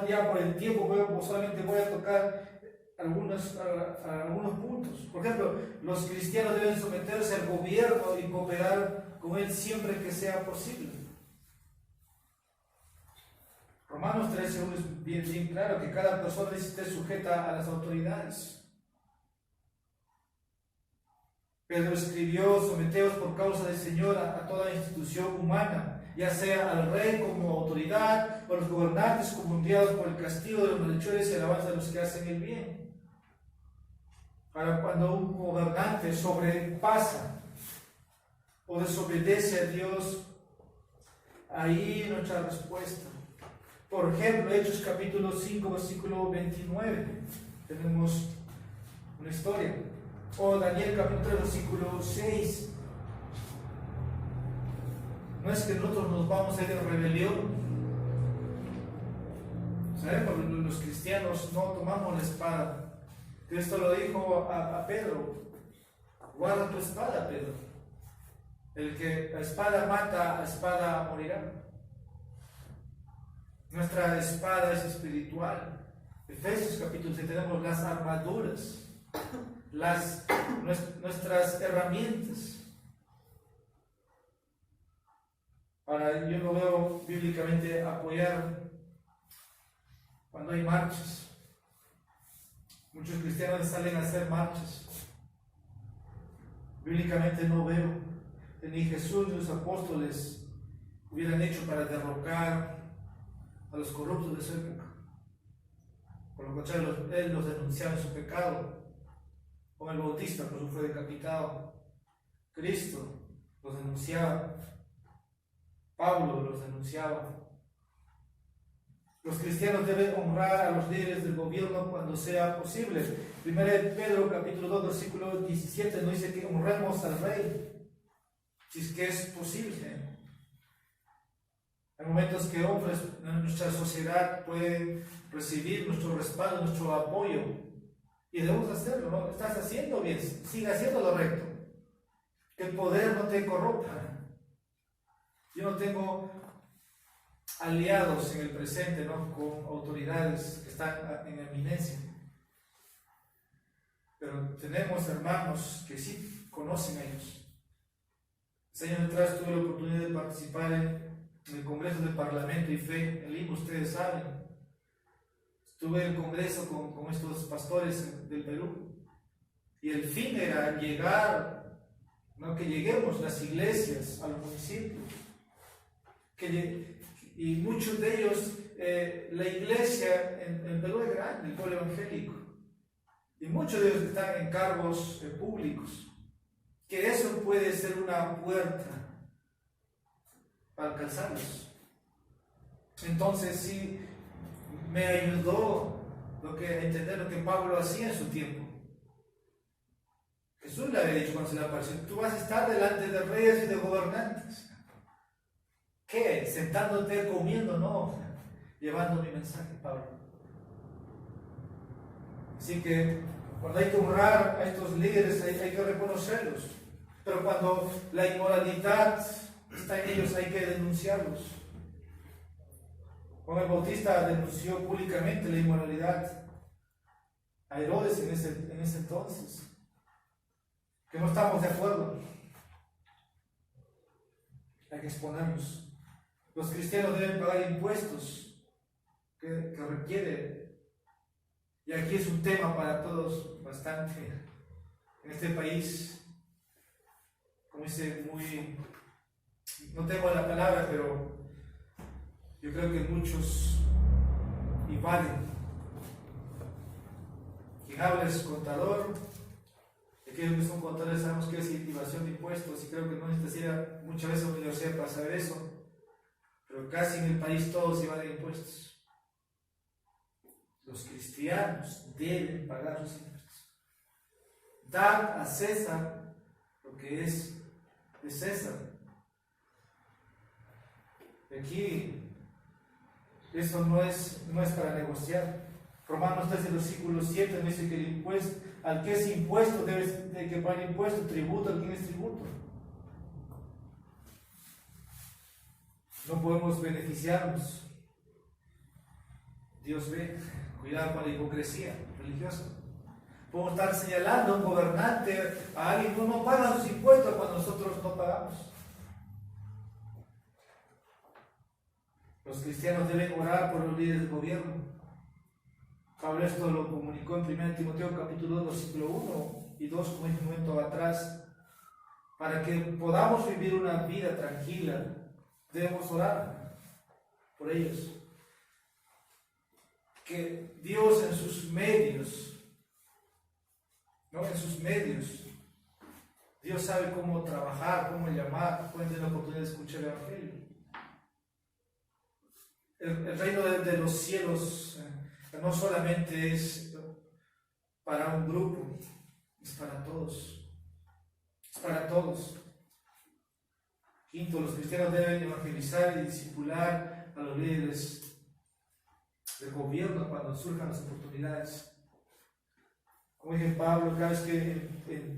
ya por el tiempo solamente voy a tocar algunos puntos. Por ejemplo, los cristianos deben someterse al gobierno y cooperar con Él siempre que sea posible. Romanos 13:1 es bien claro que cada persona esté sujeta a las autoridades. Pedro escribió: someteos por causa del Señor a toda institución humana, ya sea al rey como autoridad, o a los gobernantes como enviados por el castigo de los malhechores y alabanza de los que hacen el bien. Para cuando un gobernante sobrepasa o desobedece a Dios, ahí nuestra respuesta. Por ejemplo, Hechos capítulo 5, versículo 29, tenemos una historia. O Daniel capítulo 3, versículo 6. No es que nosotros nos vamos a ir en rebelión. Sabemos, los cristianos no tomamos la espada. Cristo lo dijo a Pedro: guarda tu espada, Pedro. El que a espada mata, a espada morirá. Nuestra espada es espiritual. Efesios capítulo 6, tenemos las armaduras, nuestras herramientas. Ahora, yo no veo bíblicamente apoyar cuando hay marchas. Muchos cristianos salen a hacer marchas. Bíblicamente no veo que ni Jesús ni los apóstoles hubieran hecho para derrocar a los corruptos de su época. Por lo contrario, él los denunciaba en su pecado. Como el Bautista, por eso fue decapitado. Cristo los denunciaba. Pablo los denunciaba. Los cristianos deben honrar a los líderes del gobierno cuando sea posible. 1 Pedro capítulo 2, versículo 17 nos dice que honremos al rey, si es que es posible. Hay momentos que hombres en nuestra sociedad pueden recibir nuestro respaldo, nuestro apoyo, y debemos hacerlo, ¿no? Estás haciendo bien, sigue haciendo lo recto. Que el poder no te corrompa. Yo no tengo aliados en el presente, ¿no?, con autoridades que están en eminencia, pero tenemos hermanos que sí conocen a ellos. 6 años atrás tuve la oportunidad de participar en el Congreso de Parlamento y Fe en Lima, ustedes saben. Estuve en el Congreso con estos pastores del Perú, y el fin era llegar, ¿no?, que lleguemos las iglesias a los municipios, y muchos de ellos, la iglesia en Perú es grande, el pueblo evangélico, y muchos de ellos están en cargos públicos, que eso puede ser una puerta para alcanzarlos. Entonces sí, me ayudó a entender lo que Pablo hacía en su tiempo. Jesús le había dicho cuando se le apareció: tú vas a estar delante de reyes y de gobernantes. ¿Qué? Sentándote, comiendo, no, llevando mi mensaje, Pablo. Así que cuando hay que honrar a estos líderes, hay que reconocerlos. Pero cuando la inmoralidad está en ellos, hay que denunciarlos. Juan el Bautista denunció públicamente la inmoralidad a Herodes en ese entonces, que no estamos de acuerdo. Hay que exponerlos. Los cristianos deben pagar impuestos que requiere, y aquí es un tema para todos bastante en este país, como dice, no tengo la palabra, pero yo creo que muchos invaden. Quien habla es contador, y aquellos que son contadores sabemos que es evasión de impuestos, y creo que no necesitaría muchas veces una universidad para saber eso. Pero casi en el país todos evaden impuestos. Los cristianos deben pagar sus impuestos. Dar a César lo que es de César. Aquí eso no es para negociar. Romanos 13, versículo 7 dice que el impuesto, al que es impuesto debe que pagar impuesto, tributo al que es tributo. no podemos beneficiarnos. Dios ve, cuidado con la hipocresía religiosa. Podemos estar señalando a un gobernante, a alguien que no paga sus impuestos cuando nosotros no pagamos. Los cristianos deben orar por los líderes del gobierno. Pablo esto lo comunicó en 1 Timoteo capítulo 2, versículo 1 y 2, como un momento atrás. Para que podamos vivir una vida tranquila, debemos orar por ellos. Que Dios en sus medios, Dios sabe cómo trabajar, cómo llamar, pueden tener la oportunidad de escuchar el Evangelio. El reino de los cielos no solamente es para un grupo, es para todos. Es para todos. Quinto, los cristianos deben evangelizar y discipular a los líderes del gobierno cuando surjan las oportunidades. Como dije, Pablo, cada vez que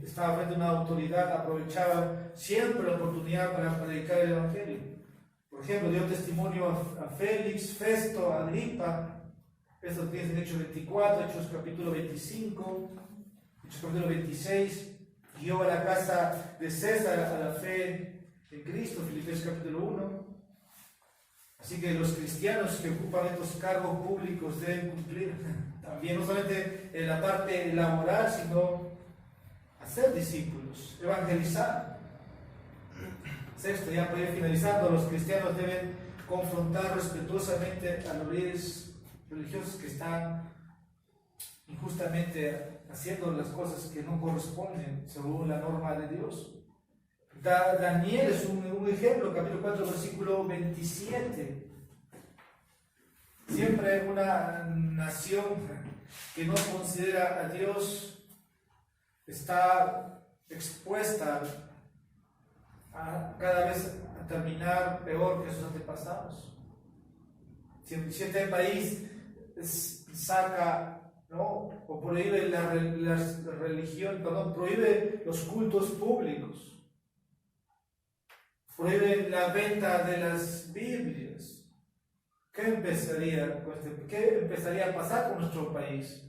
estaba frente a una autoridad, aprovechaba siempre la oportunidad para predicar el Evangelio. Por ejemplo, dio testimonio a Félix, Festo, a Agripa. Esto tienes en Hechos 24, Hechos capítulo 25, Hechos capítulo 26. Guió a la casa de César a la fe en Cristo, Filipenses capítulo 1. Así que los cristianos que ocupan estos cargos públicos deben cumplir también, no solamente en la parte laboral, sino hacer discípulos, evangelizar. Sexto, ya para ir finalizando, los cristianos deben confrontar respetuosamente a los líderes religiosos que están injustamente haciendo las cosas que no corresponden según la norma de Dios. Daniel es un ejemplo, capítulo 4, versículo 27. Siempre una nación que no considera a Dios está expuesta a cada vez a terminar peor que sus antepasados. Si el país saca, ¿no?, o prohíbe la religión, prohíbe los cultos públicos, prohíbe la venta de las Biblias, ¿qué empezaría a pasar con nuestro país?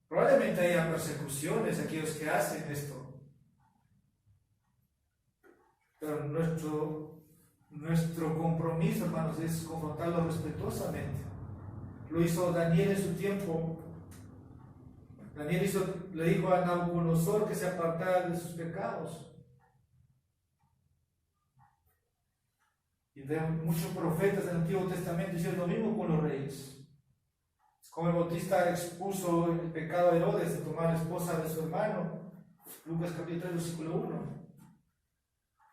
Probablemente haya persecuciones a aquellos que hacen esto. Pero nuestro compromiso, hermanos, es confrontarlo respetuosamente. Lo hizo Daniel en su tiempo. Daniel le dijo a Nabucodonosor que se apartara de sus pecados. Y de muchos profetas del Antiguo Testamento hicieron lo mismo con los reyes. Como el Bautista expuso el pecado de Herodes de tomar la esposa de su hermano, Lucas capítulo 3, versículo 1.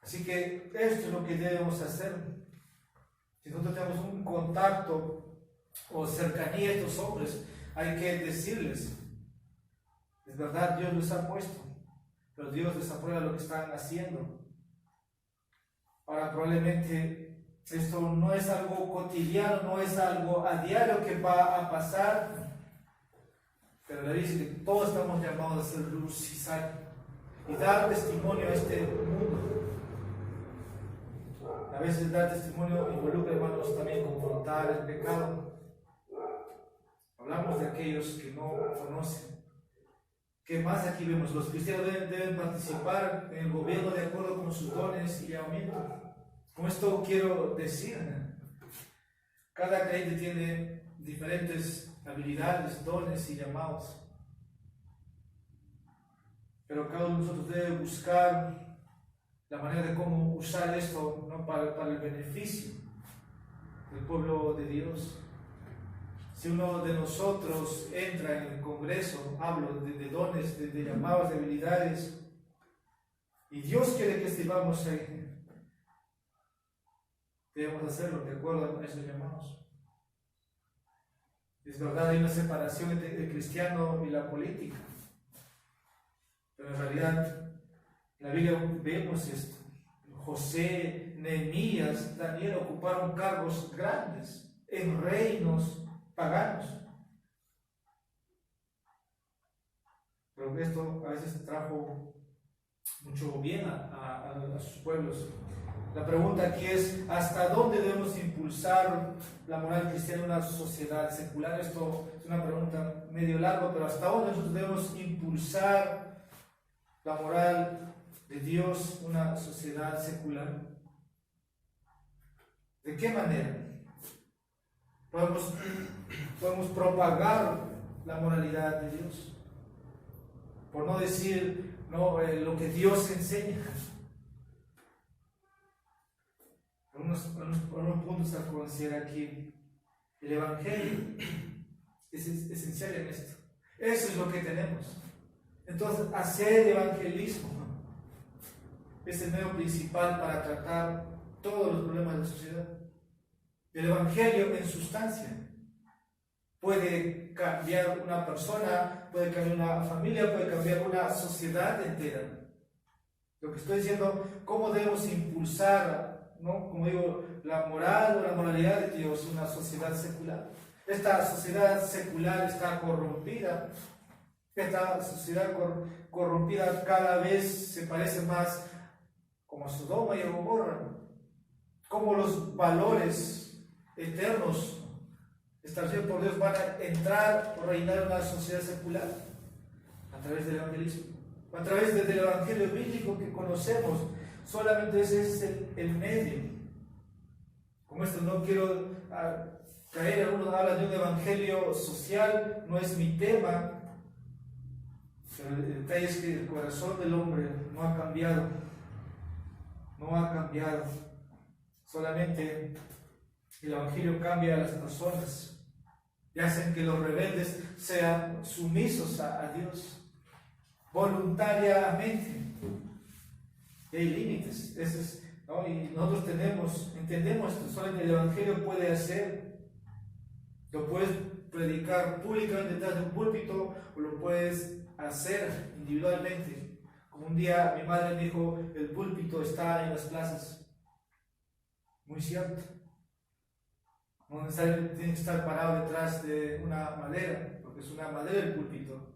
Así que esto es lo que debemos hacer. Si nosotros tenemos un contacto o cercanía a estos hombres, hay que decirles: es verdad, Dios los ha puesto, pero Dios desaprueba lo que están haciendo. Ahora, probablemente esto no es algo cotidiano, no es algo a diario que va a pasar, pero la Biblia dice que todos estamos llamados a ser luz y sal y dar testimonio a este mundo. A veces dar testimonio involucra, hermanos, también confrontar el pecado. Hablamos de aquellos que no conocen. ¿Qué más aquí vemos? Los cristianos deben participar en el gobierno de acuerdo con sus dones y llamamientos. Con esto quiero decir, cada creyente tiene diferentes habilidades, dones y llamados. Pero cada uno de nosotros debe buscar la manera de cómo usar esto, ¿no?, para el beneficio del pueblo de Dios. Si uno de nosotros entra en el Congreso, hablo de dones, de llamados, de habilidades, y Dios quiere que estemos ahí, debemos hacerlo de acuerdo a esos llamados. Es verdad, hay una separación entre el cristiano y la política, pero en realidad en la Biblia vemos esto. José, Nehemías, Daniel ocuparon cargos grandes en reinos paganos. Pero esto a veces trajo mucho bien a sus pueblos. La pregunta aquí es, ¿hasta dónde debemos impulsar la moral cristiana en una sociedad secular? Esto es una pregunta medio larga, pero ¿hasta dónde nosotros debemos impulsar la moral de Dios en una sociedad secular? ¿De qué manera podemos propagar la moralidad de Dios? Por no decir lo que Dios enseña. Algunos puntos a considerar aquí. El Evangelio es esencial en esto. Eso es lo que tenemos. Entonces, hacer evangelismo es el medio principal para tratar todos los problemas de la sociedad. El Evangelio, en sustancia, puede cambiar una persona, puede cambiar una familia, puede cambiar una sociedad entera. Lo que estoy diciendo, ¿cómo debemos impulsar, como digo, la moral o la moralidad de Dios en una sociedad secular? Esta sociedad secular está corrompida. Esta sociedad corrompida cada vez se parece más como a Sodoma y a Gomorra. Como los valores eternos establecidos por Dios van a entrar o reinar en una sociedad secular a través del evangelismo, a través del evangelio bíblico que conocemos. Solamente ese es el medio. Como esto no quiero caer, algunos hablan de un evangelio social, no es mi tema, pero el detalle es que el corazón del hombre no ha cambiado, solamente el evangelio cambia a las personas y hacen que los rebeldes sean sumisos a Dios voluntariamente. Y hay límites, y nosotros entendemos esto, solamente el evangelio puede hacer. Lo puedes predicar públicamente detrás de un púlpito o lo puedes hacer individualmente. Como un día mi madre me dijo, el púlpito está en las plazas. Muy cierto. No necesariamente tiene que estar parado detrás de una madera, porque es una madera el púlpito.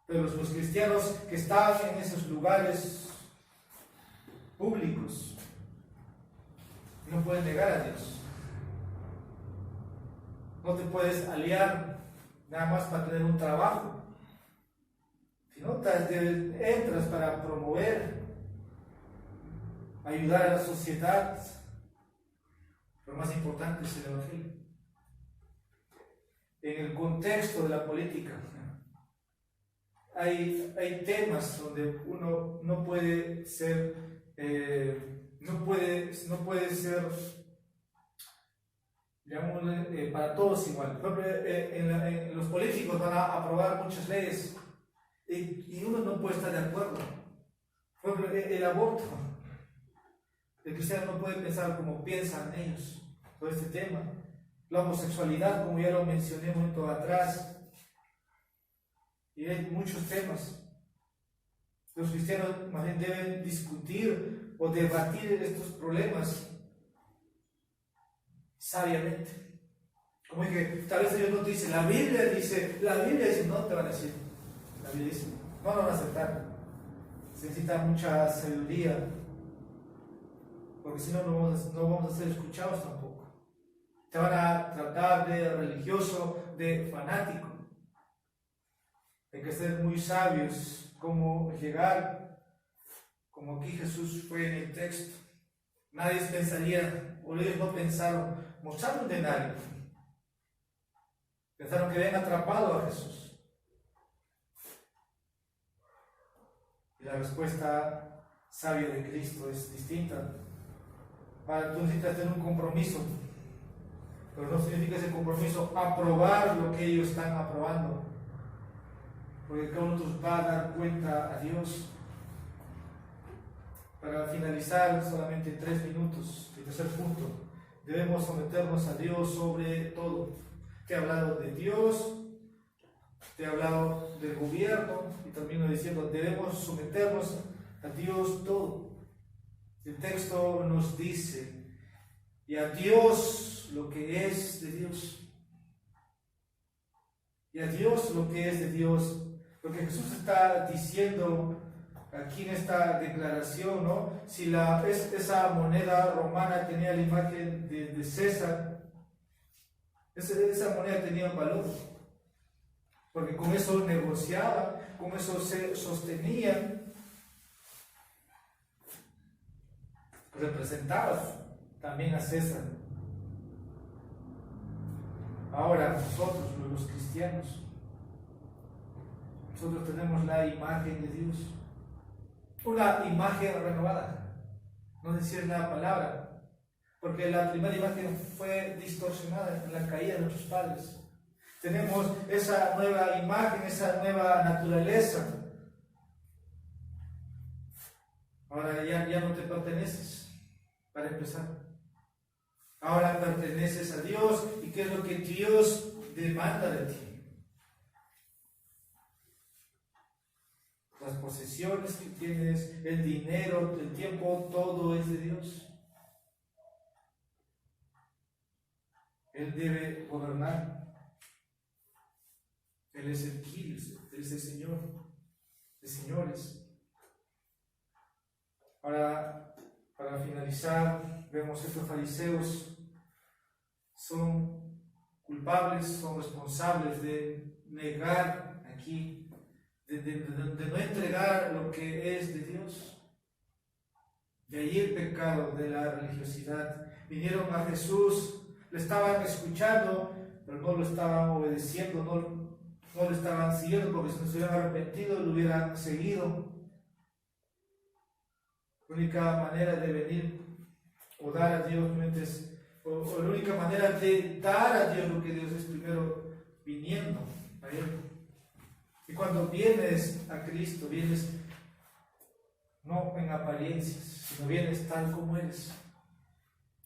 Pero los cristianos que estaban en esos lugares públicos no pueden negar a Dios. No te puedes aliar nada más para tener un trabajo. Si no, entras para promover, ayudar a la sociedad. Lo más importante es el evangelio. En el contexto de la política, hay temas donde uno no puede ser, llamémosle, para todos igual. Por ejemplo, los políticos van a aprobar muchas leyes y uno no puede estar de acuerdo. Por ejemplo, el aborto. El cristiano no puede pensar como piensan ellos sobre este tema. La homosexualidad, como ya lo mencioné un momento atrás. Y hay muchos temas. Los cristianos más bien deben discutir o debatir estos problemas sabiamente. Como dije, tal vez ellos no te dicen, la Biblia dice, no te van a decir. La Biblia dice, no lo van a aceptar. Se necesita mucha sabiduría, porque si no, no vamos a ser escuchados tampoco. Te van a tratar de religioso, de fanático. Hay que ser muy sabios cómo llegar, como aquí Jesús fue en el texto. Nadie pensaría, o ellos no pensaron, mostraron de nadie. Pensaron que habían atrapado a Jesús. Y la respuesta sabia de Cristo es distinta. Tú necesitas tener un compromiso, pero no significa ese compromiso aprobar lo que ellos están aprobando, porque cada uno de nosotros va a dar cuenta a Dios. Para finalizar, solamente 3 minutos. El tercer punto, debemos someternos a Dios sobre todo. Te he hablado de Dios, te he hablado del gobierno y termino diciendo, debemos someternos a Dios todo. El texto nos dice, y a Dios lo que es de Dios. Y a Dios lo que es de Dios. Lo que Jesús está diciendo aquí en esta declaración, ¿no? Si esa moneda romana tenía la imagen de César, esa moneda tenía valor, porque con eso negociaban, con eso se sostenían, representaba también a César. Ahora nosotros, los cristianos, nosotros tenemos la imagen de Dios, una imagen renovada, no decir la palabra, porque la primera imagen fue distorsionada en la caída de nuestros padres. Tenemos esa nueva imagen, esa nueva naturaleza. Ahora ya no te perteneces, para empezar. Ahora perteneces a Dios. ¿Y qué es lo que Dios demanda de ti? Las posesiones que tienes, el dinero, el tiempo, todo es de Dios. Él debe gobernar. Él es el Kyrios, Él es el Señor de señores. Ahora, para finalizar, vemos que estos fariseos son culpables, son responsables de negar aquí, de no entregar lo que es de Dios. De ahí el pecado de la religiosidad. Vinieron a Jesús, le estaban escuchando, pero no lo estaban obedeciendo, no lo estaban siguiendo, porque si no se hubieran arrepentido, lo hubieran seguido. La única manera de venir o dar a Dios, o la única manera de dar a Dios lo que Dios es primero viniendo a Él. Y cuando vienes a Cristo, vienes no en apariencias, sino vienes tal como eres.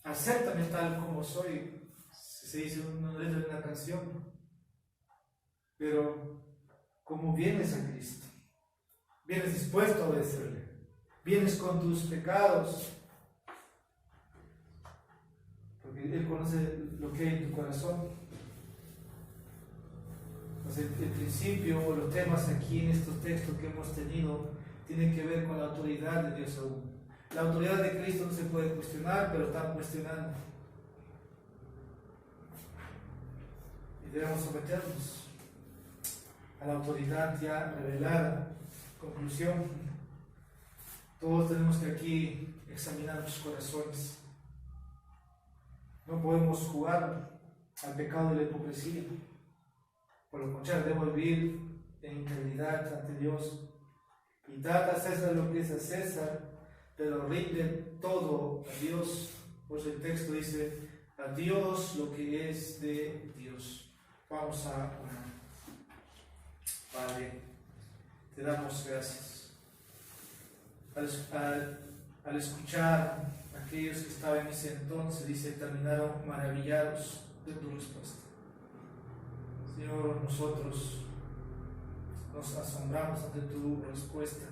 Acéptame tal como soy, se dice una letra de una canción. Pero como vienes a Cristo, vienes dispuesto a obedecerle, vienes con tus pecados, porque Él conoce lo que hay en tu corazón. Entonces, el principio o los temas aquí en estos textos que hemos tenido tienen que ver con la autoridad de Dios aún. La autoridad de Cristo no se puede cuestionar, pero están cuestionando. Y debemos someternos a la autoridad ya revelada. Conclusión: todos tenemos que aquí examinar nuestros corazones. No podemos jugar al pecado de la hipocresía. Por lo contrario, debemos vivir en integridad ante Dios. Y dad a César lo que es a César, pero rinde todo a Dios. Por eso el texto dice: a Dios lo que es de Dios. Vamos a orar. Padre, te damos gracias. Al escuchar a aquellos que estaban en ese entonces, dice, terminaron maravillados de tu respuesta. Señor, nosotros nos asombramos ante tu respuesta.